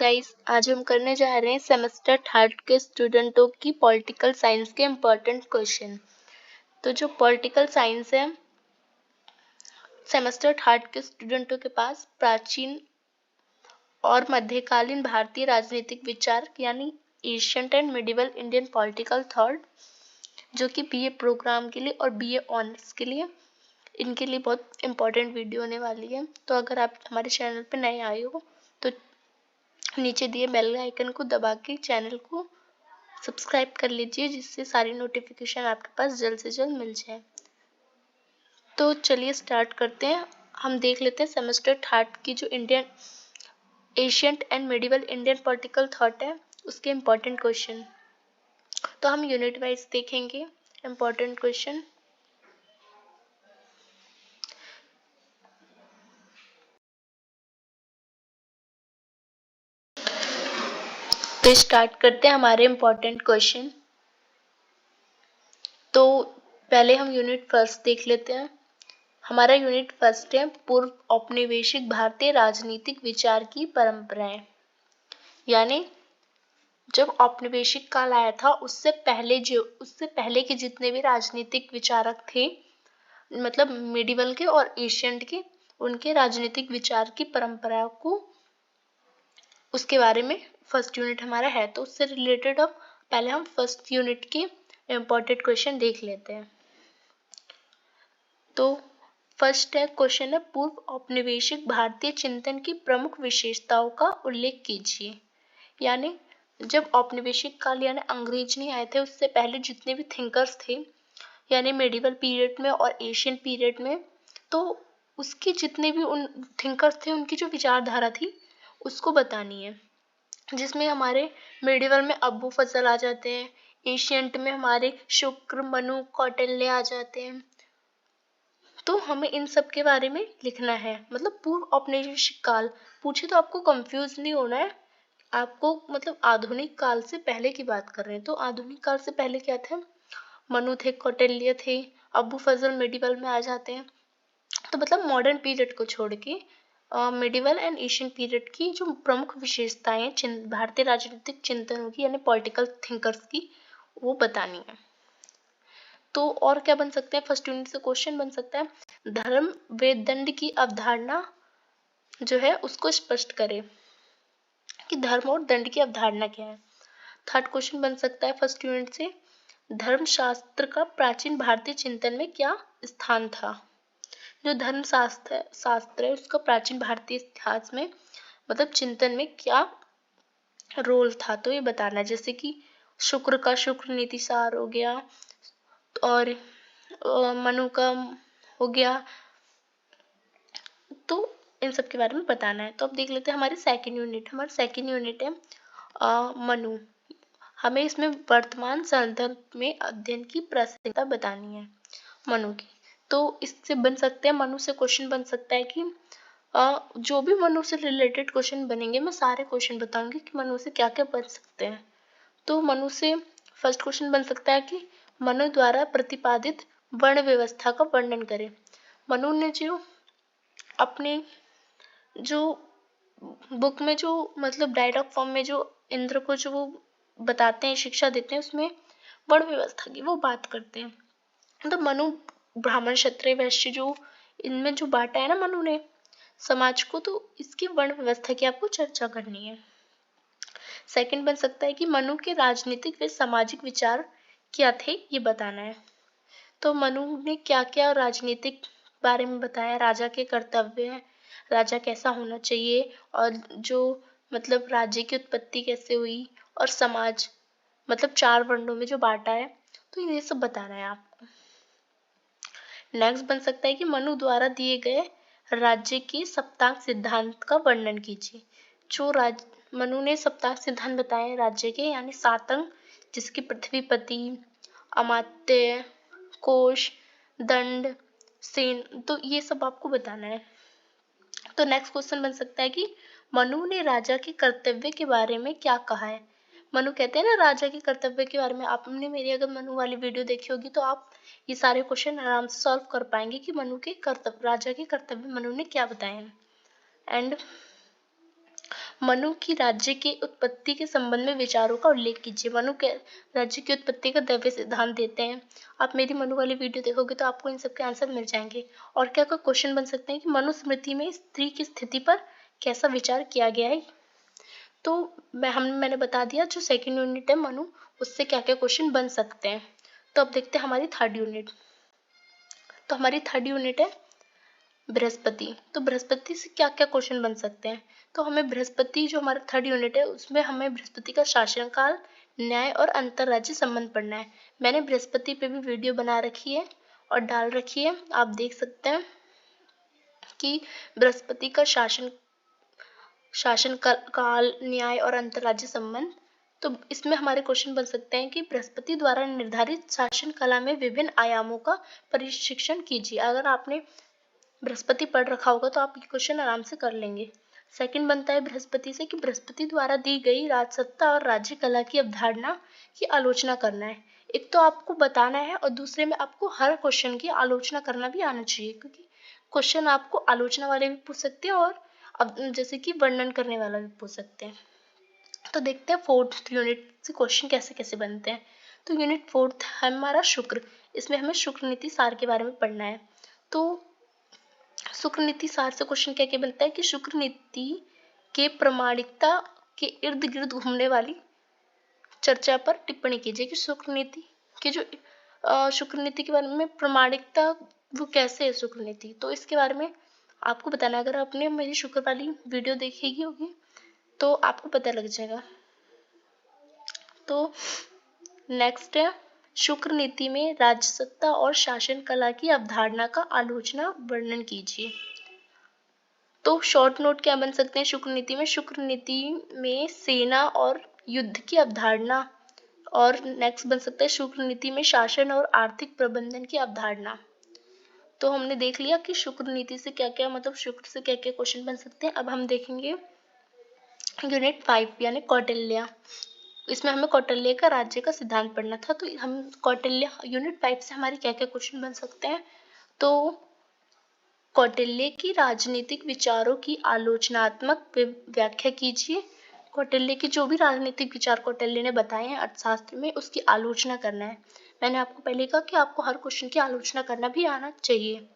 Guys, आज हम करने जा रहे हैं सेमेस्टर थर्ड के स्टूडेंटों की पॉलिटिकल साइंस के इम्पोर्टेंट क्वेश्चन। तो जो पॉलिटिकल साइंस है, सेमेस्टर थर्ड के स्टूडेंटों के पास प्राचीन और मध्यकालीन भारतीय राजनीतिक विचार यानी ancient and medieval Indian political thought, जो कि बीए प्रोग्राम के लिए और बीए ऑनर्स के लिए, इनके लिए बहुत इंपॉर्टेंट वीडियो होने वाली है। तो अगर आप हमारे चैनल पर नए आए हो तो नीचे दिए बेल आइकन को दबा के चैनल को सब्सक्राइब कर लीजिए, जिससे सारी नोटिफिकेशन आपके पास जल्द से जल्द मिल जाए। तो चलिए स्टार्ट करते हैं। हम देख लेते हैं सेमेस्टर थर्ड की जो Indian ancient and medieval Indian political thought है, उसके इम्पोर्टेंट क्वेश्चन। तो हम यूनिट वाइज देखेंगे इम्पोर्टेंट क्वेश्चन। तो स्टार्ट करते हैं हमारे इम्पोर्टेंट क्वेश्चन। तो पहले हम यूनिट फर्स्ट देख लेते हैं। हमारा यूनिट फर्स्ट है पूर्व औपनिवेशिक भारतीय राजनीतिक विचार की परंपराएं। यानी जब औपनिवेशिक काल आया था उससे पहले के जितने भी राजनीतिक विचारक थे, मतलब मिडिवल के और एशियंट के, उनके राजनीतिक विचार की परंपरा को, उसके बारे में फर्स्ट यूनिट हमारा है। तो उससे रिलेटेड अब पहले हम फर्स्ट यूनिट के इम्पोर्टेंट क्वेश्चन देख लेते हैं। तो फर्स्ट है क्वेश्चन है पूर्व औपनिवेशिक भारतीय चिंतन की प्रमुख विशेषताओं का उल्लेख कीजिए। यानी जब औपनिवेशिक काल यानी अंग्रेज नहीं आए थे, उससे पहले जितने भी थिंकर्स थे, यानी मेडिवल पीरियड में और एशियन पीरियड में, तो उसके जितने भी उन थिंकर्स थे, उनकी जो विचारधारा थी उसको बतानी है। जिसमें हमारे मेडिवल में अबू फजल आ जाते हैं, एशियंट में हमारे शुक्र, मनु, कौटिल्य आ जाते हैं। तो हमें इन सब के बारे में लिखना है। मतलब पूर्व औपनिवेशिक काल पूछे तो आपको कंफ्यूज नहीं होना है। आपको मतलब आधुनिक काल से पहले की बात कर रहे हैं। तो आधुनिक काल से पहले क्या थे? मनु थे, कौटिल्य थे, अबू फजल मेडिवल में आ जाते हैं। तो मतलब मॉडर्न पीरियड को छोड़ के मिडिवल एंड एशियन पीरियड की जो प्रमुख विशेषताएं भारतीय राजनीतिक चिंतनों की यानी पॉलिटिकल थिंकर्स की, वो बतानी है। तो और क्या बन सकते हैं? फर्स्ट यूनिट से क्वेश्चन बन सकता है धर्म व दंड की अवधारणा जो है उसको स्पष्ट करें कि धर्म और दंड की अवधारणा क्या है। थर्ड क्वेश्चन बन सकता है फर्स्ट यूनिट से धर्मशास्त्र का प्राचीन भारतीय चिंतन में क्या स्थान था। जो धर्म शास्त्र है उसका प्राचीन भारतीय इतिहास में, मतलब चिंतन में क्या रोल था, तो ये बताना है। जैसे कि शुक्र का शुक्र नीति सार हो गया, और मनु का हो गया। तो इन सब के बारे में बताना है। तो अब देख लेते हैं हमारी सेकंड यूनिट। हमारा सेकंड यूनिट है मनु। हमें इसमें वर्तमान संदर्भ में अध्ययन की प्रासंगिकता बतानी है मनु की। तो इससे बन सकते हैं, मनु से क्वेश्चन बन सकता है कि जो भी मनु से रिलेटेड क्वेश्चन बनेंगे, मैं सारे क्वेश्चन बताऊंगी कि मनु से क्या क्या बन सकते हैं। तो मनु से फर्स्ट क्वेश्चन बन सकता है कि मनु द्वारा प्रतिपादित वर्ण व्यवस्था का वर्णन करें। मनु ने जो अपने जो बुक में जो मतलब डायलॉग फॉर्म में जो इंद्र को जो वो बताते हैं, शिक्षा देते हैं, उसमें वर्ण व्यवस्था की वो बात करते हैं। तो मनु ब्राह्मण, क्षत्रिय, वैश्य जो इनमें जो बांटा है ना मनु ने समाज को, तो इसकी वर्ण व्यवस्था की आपको चर्चा करनी है। सेकंड बन सकता है कि मनु के राजनीतिक व सामाजिक विचार क्या थे, ये बताना है। तो मनु ने क्या क्या राजनीतिक बारे में बताया, राजा के कर्तव्य, राजा कैसा होना चाहिए, और जो मतलब राज्य की उत्पत्ति कैसे हुई, और समाज मतलब 4 वर्णों में जो बांटा है, तो ये सब बताना है आपको। नेक्स्ट बन सकता है कि मनु द्वारा दिए गए राज्य के सप्तांग सिद्धांत का वर्णन कीजिए। जो मनु ने सप्तांग सिद्धांत बताए राज्य के, यानी 7 अंग, जिसकी पृथ्वीपति, अमात्य, कोश, दंड, सेन, तो ये सब आपको बताना है। तो नेक्स्ट क्वेश्चन बन सकता है कि मनु ने राजा के कर्तव्य के बारे में क्या कहा है। मनु कहते हैं ना राजा के कर्तव्य के बारे में, आपने मेरी अगर मनु वाली वीडियो देखी होगी तो आप ये सारे क्वेश्चन आराम से सॉल्व कर पाएंगे कि मनु के कर्तव्य, राजा के कर्तव्य मनु ने क्या बताए हैं। एंड मनु की राज्य की उत्पत्ति के संबंध में विचारों का उल्लेख कीजिए। मनु के राज्य की उत्पत्ति का दैवीय सिद्धांत देते हैं। आप मेरी मनु वाली वीडियो देखोगे तो आपको इन सबके आंसर मिल जाएंगे। और क्या क्या क्वेश्चन बन सकते हैं कि मनुस्मृति में स्त्री की स्थिति पर कैसा विचार किया गया है। तो मैंने बता दिया जो सेकंड यूनिट है मनु, उससे क्या क्या क्वेश्चन बन सकते हैं। तो अब देखते हैं हमारी थर्ड यूनिट। तो हमारी थर्ड यूनिट है बृहस्पति। तो बृहस्पति से क्या क्या क्वेश्चन बन सकते हैं। तो हमें बृहस्पति जो हमारा थर्ड यूनिट है उसमें हमें बृहस्पति का शासनकाल, न्याय और अंतरराज्य संबंध पढ़ना है। मैंने बृहस्पति पे भी वीडियो बना रखी है और डाल रखी है, आप देख सकते हैं कि बृहस्पति का शासन काल, न्याय और अंतरराज्य संबंध। तो इसमें हमारे क्वेश्चन बन सकते हैं कि बृहस्पति द्वारा निर्धारित शासन कला में विभिन्न आयामों का प्रशिक्षण कीजिए। अगर आपने बृहस्पति पढ़ रखा होगा तो आप ये क्वेश्चन आराम से कर लेंगे। सेकंड बनता है बृहस्पति से कि बृहस्पति द्वारा दी गई राजसत्ता और राज्य कला की अवधारणा की आलोचना करना है। एक तो आपको बताना है और दूसरे में आपको हर क्वेश्चन की आलोचना करना भी आना चाहिए, क्योंकि क्वेश्चन आपको आलोचना वाले भी पूछ सकते हैं और अब जैसे कि वर्णन करने वाला भी पूछ सकते हैं। तो देखते हैं फोर्थ यूनिट से क्वेश्चन कैसे कैसे बनते हैं। तो यूनिट फोर्थ है हमारा शुक्र। इसमें हमें शुक्र नीति सार के बारे में पढ़ना है। तो शुक्र नीति सार से क्वेश्चन क्या क्या बनता है कि शुक्र नीति के प्रामाणिकता के इर्द गिर्द घूमने वाली चर्चा पर टिप्पणी कीजिए कि शुक्र नीति के जो शुक्र नीति के बारे में प्रामाणिकता वो कैसे है शुक्र नीति, तो इसके बारे में आपको बताना। अगर आपने मेरी शुक्र वाली वीडियो देखी होगी तो आपको पता लग जाएगा। तो नेक्स्ट है शुक्र नीति में राजसत्ता और शासन कला की अवधारणा का आलोचना वर्णन कीजिए। तो शॉर्ट नोट क्या बन सकते हैं शुक्र नीति में। शुक्र नीति में सेना और युद्ध की अवधारणा। और नेक्स्ट बन सकता है शुक्र नीति में शासन और आर्थिक प्रबंधन की अवधारणा। तो हमने देख लिया कि शुक्र नीति से क्या क्या मतलब शुक्र से क्या क्या क्वेश्चन बन सकते हैं। अब हम देखेंगे यूनिट 5 यानी कौटिल्य। इसमें हमें कौटिल्य का राज्य का सिद्धांत पढ़ना था। तो हम कौटिल्य यूनिट 5 से हमारे क्या क्या क्वेश्चन बन सकते हैं। तो कौटिल्य की राजनीतिक विचारों की आलोचनात्मक व्याख्या कीजिए। कौटिल्य की जो भी राजनीतिक विचार कौटिल्य ने बताए हैं अर्थशास्त्र में उसकी आलोचना करना है। मैंने आपको पहले कहा कि आपको हर क्वेश्चन की आलोचना करना भी आना चाहिए।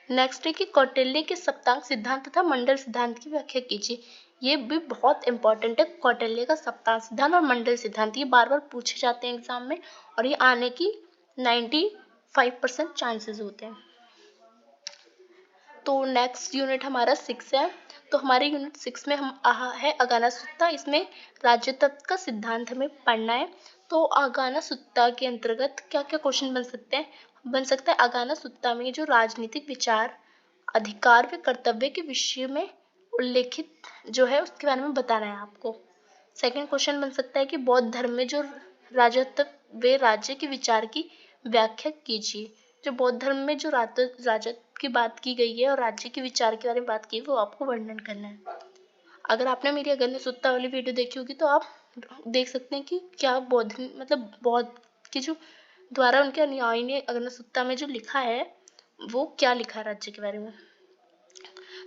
नेक्स्ट है कि कौटिल्य के सप्तांग सिद्धांत तथा मंडल सिद्धांत की व्याख्या कीजिए। ये भी बहुत इंपॉर्टेंट है। कौटिल्य का सप्तांग सिद्धांत और मंडल सिद्धांत ये बार बार पूछे जाते हैं एग्जाम में और ये आने की 95% चांसेस होते हैं। तो नेक्स्ट यूनिट हमारा 6 है। तो हमारे यूनिट 6 में हम है अगाना सुत्ता। इसमें राज्य तत्व का सिद्धांत हमें पढ़ना है। तो अगाना सुत्ता के अंतर्गत क्या क्या क्वेश्चन बन सकते हैं। बन सकता है अगाना सुत्ता में जो राजनीतिक विचार, अधिकार व कर्तव्य के विषय में उल्लेखित जो है उसके बारे में बताना है आपको। सेकंड क्वेश्चन बन सकता है कि बौद्ध धर्म में जो राजत्व व राज्य के विचार की व्याख्या कीजिए। जो बौद्ध धर्म में जो राजत्व की बात की गई है और राज्य के विचार के बारे में बात की है वो आपको वर्णन करना है। अगर आपने मेरी अगन्य सुत्ता वाली वीडियो देखी होगी तो आप देख सकते हैं कि क्या बौद्ध के जो द्वारा उनके अनुयायी ने अगन्य सुत्ता में जो लिखा है वो क्या लिखा है राज्य के बारे में।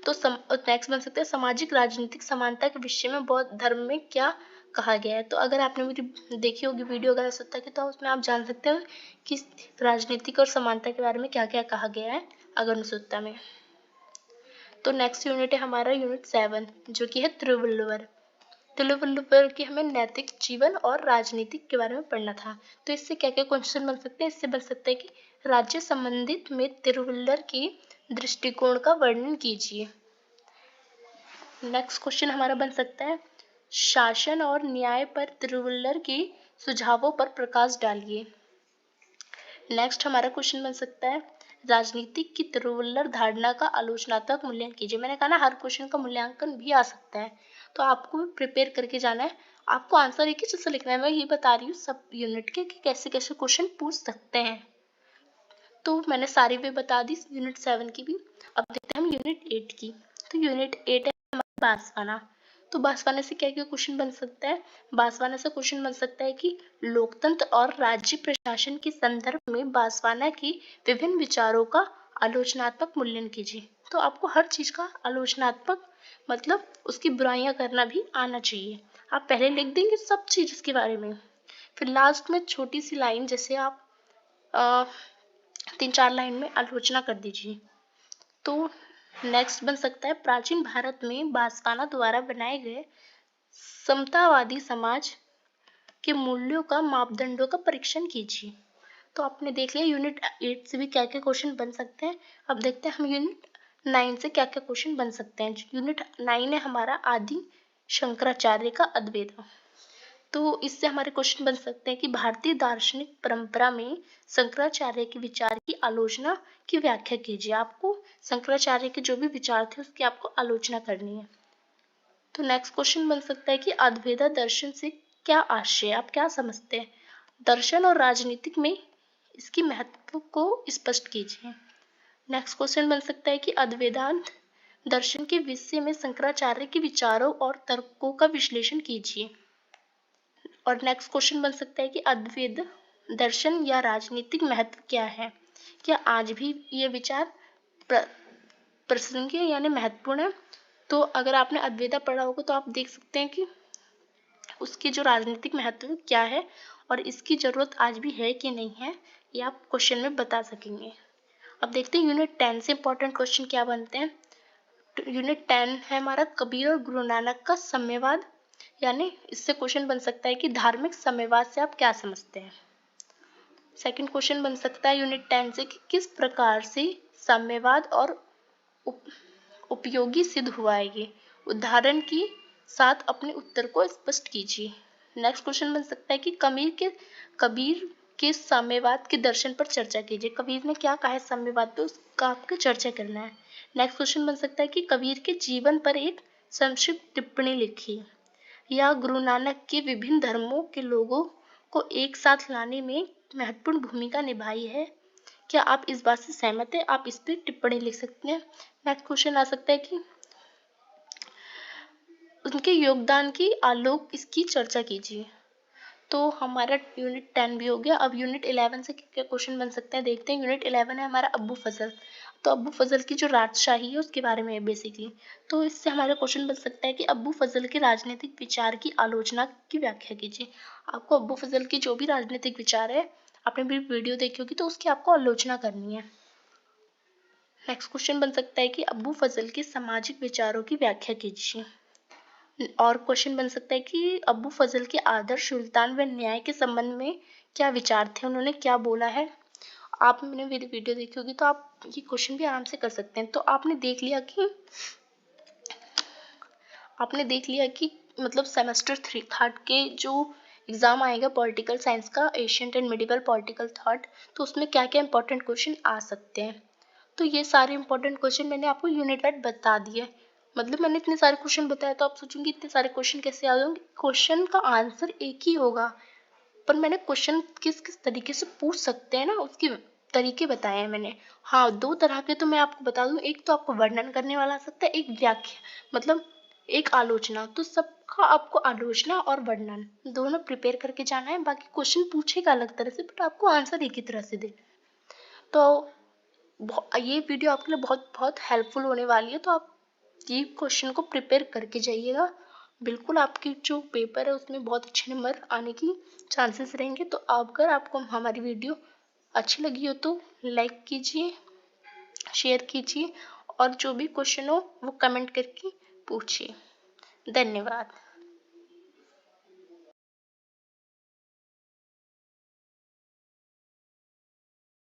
तो नेक्स्ट बन सकते हैं सामाजिक राजनीतिक समानता के विषय में बौद्ध धर्म में क्या कहा गया है। तो अगर आपने मेरी देखी होगी वीडियो अगर सुत्ता की तो उसमें आप जान सकते हो कि राजनीतिक और समानता के बारे में क्या क्या कहा गया है अगन्य सुत्ता में। तो नेक्स्ट यूनिट है हमारा यूनिट 7 जो कि है तिरुवल्लुवर। तिरुवल्लुवर की हमें नैतिक जीवन और राजनीतिक के बारे में पढ़ना था। तो इससे क्या क्या क्वेश्चन बन सकते हैं। इससे बन सकता है कि राज्य संबंधित में तिरुवल्लुवर की दृष्टिकोण का वर्णन कीजिए। नेक्स्ट क्वेश्चन हमारा बन सकता है शासन और न्याय पर तिरुवल्लुवर के सुझावों पर प्रकाश डालिए। नेक्स्ट हमारा क्वेश्चन बन सकता है राजनीतिक की तिरुवल्लुवर धारणा का आलोचनात्मक मूल्यांकन कीजिए। मैंने कहा ना हर क्वेश्चन का मूल्यांकन भी आ सकता है तो आपको प्रिपेयर करके जाना है। आपको आंसर एक ही चीज से लिखना है। मैं ये बता रही हूँ सब यूनिट के कि कैसे कैसे क्वेश्चन पूछ सकते हैं। तो मैंने सारी वे बता दी यूनिट 7 की भी। अब देखते हैं हम यूनिट 8 की। तो यूनिट 8 है हमारा बांसवाना। तो बांसवाना से क्या क्या क्वेश्चन बन सकता है। बांसवाना से क्वेश्चन बन सकता है कि लोकतंत्र और राज्य प्रशासन के संदर्भ में बांसवाना की विभिन्न विचारों का आलोचनात्मक मूल्यांकन कीजिए। तो आपको हर चीज़ का आलोचनात्मक मतलब उसकी बुराइयां करना भी आना चाहिए। आप पहले लिख देंगे सब चीज़ इसके बारे में, फिर लास्ट में छोटी सी लाइन जैसे आप 3-4 लाइन में आलोचना कर दीजिए। तो नेक्स्ट बन सकता है प्राचीन भारत में बासवाना द्वारा बनाए गए समतावादी समाज के मूल्यों का मापदंडों का परीक्षण कीजिए। तो आपने देख लिया यूनिट 8 से भी क्या क्या क्वेश्चन बन सकते हैं। अब देखते हैं हम यूनिट 9 से क्या क्या क्वेश्चन बन सकते हैं। यूनिट 9 है हमारा आदि शंकराचार्य का अद्वैत। तो इससे हमारे क्वेश्चन बन सकते हैं कि भारतीय दार्शनिक परंपरा में शंकराचार्य के विचार की आलोचना की व्याख्या कीजिए। आपको शंकराचार्य के जो भी विचार थे उसकी आपको आलोचना करनी है। तो नेक्स्ट क्वेश्चन बन सकता है कि अद्वैत दर्शन से क्या आशय, आप क्या समझते हैं। दर्शन और राजनीतिक में इसकी महत्व को स्पष्ट कीजिए। नेक्स्ट क्वेश्चन बन सकता है कि अद्वैतांत दर्शन के विषय में शंकराचार्य के विचारों और तर्कों का विश्लेषण कीजिए। और नेक्स्ट क्वेश्चन बन सकता है कि अद्वैत दर्शन या राजनीतिक महत्व क्या है, क्या आज भी ये विचार प्रासंगिक यानी महत्वपूर्ण है। तो अगर आपने अद्वैता पढ़ा होगा तो आप देख सकते हैं कि उसकी जो राजनीतिक महत्व क्या है और इसकी जरूरत आज भी है कि नहीं है, ये आप क्वेश्चन में बता सकेंगे। अब देखते हैं यूनिट 10 से इंपॉर्टेंट क्वेश्चन क्या बनते हैं। यूनिट 10 है हमारा कबीर और गुरु नानक का साम्यवाद, यानी इससे क्वेश्चन बन सकता है कि धार्मिक साम्यवाद से आप क्या समझते हैं। सेकंड क्वेश्चन बन सकता है यूनिट 10 से कि किस प्रकार से साम्यवाद और उपयोगी सिद्ध हुआ है, ये उदाहरण के साथ अपने उत्तर को स्पष्ट कीजिए। नेक्स्ट क्वेश्चन बन सकता है कि कबीर के साम्यवाद के दर्शन पर चर्चा कीजिए। कबीर ने क्या कहा है साम्यवाद पे, उसका आपको चर्चा करना है। नेक्स्ट क्वेश्चन बन सकता है कि कबीर के जीवन पर एक संक्षिप्त टिप्पणी लिखिए, या गुरु नानक के विभिन्न धर्मों के लोगों को एक साथ लाने में महत्वपूर्ण भूमिका निभाई है, क्या आप इस बात से सहमत हैं। आप इस पर टिप्पणी लिख सकते हैं। नेक्स्ट क्वेश्चन आ सकता है कि उनके योगदान की आलोक इसकी चर्चा कीजिए। तो हमारा यूनिट 10 भी हो गया। अब यूनिट 11 से क्या क्वेश्चन बन सकते हैं देखते हैं। यूनिट 11 है हमारा अब्बू फजल। तो अब्बू फजल की जो राजशाही है उसके बारे में है बेसिकली। तो इससे हमारा क्वेश्चन बन सकता है कि अब्बू फजल के राजनीतिक विचार की आलोचना की व्याख्या कीजिए। आपको अब्बू फजल की जो भी राजनीतिक विचार है, आपने भी वीडियो देखी होगी, तो उसकी आपको आलोचना करनी है। नेक्स्ट क्वेश्चन बन सकता है कि अब्बू फजल के सामाजिक विचारों की व्याख्या कीजिए। और क्वेश्चन बन सकता है कि अब्बू फजल के आदर्श, सुल्तान व न्याय के संबंध में क्या विचार थे, उन्होंने क्या बोला है। आपने मेरी वीडियो देखी होगी तो आप ये क्वेश्चन भी आराम से कर सकते हैं। तो आपने देख लिया कि मतलब सेमेस्टर 3 थर्ड के जो एग्जाम आएगा पॉलिटिकल साइंस का, ancient and medieval political thought, तो उसमें क्या क्या इंपॉर्टेंट क्वेश्चन आ सकते हैं। तो ये सारे इंपॉर्टेंट क्वेश्चन मैंने आपको यूनिट वाइज बता दिए। मतलब मैंने इतने सारे क्वेश्चन बताया तो आप सोचेंगे इतने सारे क्वेश्चन कैसे याद होंगे। क्वेश्चन का आंसर एक ही होगा, पर मैंने क्वेश्चन किस किस तरीके से पूछ सकते हैं ना, उसके तरीके बताए हैं मैंने। हाँ, 2 तरह के तो मैं आपको बता दूं, एक तो आपको वर्णन करने वाला आ सकता है, एक व्याख्या मतलब एक आलोचना। तो सबका आपको आलोचना और वर्णन दोनों प्रिपेयर करके जाना है। बाकी क्वेश्चन पूछेगा अलग तरह से, बट आपको आंसर एक ही तरह से देना है। तो ये वीडियो आपके लिए बहुत बहुत हेल्पफुल होने वाली है। तो आप ये क्वेश्चन को प्रिपेयर करके जाइएगा। बिल्कुल आपकी जो पेपर है उसमें बहुत अच्छे नंबर आने की चांसेस रहेंगे। तो अगर आपको हमारी वीडियो अच्छी लगी हो तो लाइक कीजिए, शेयर कीजिए, और जो भी क्वेश्चन हो वो कमेंट करके पूछिए। धन्यवाद।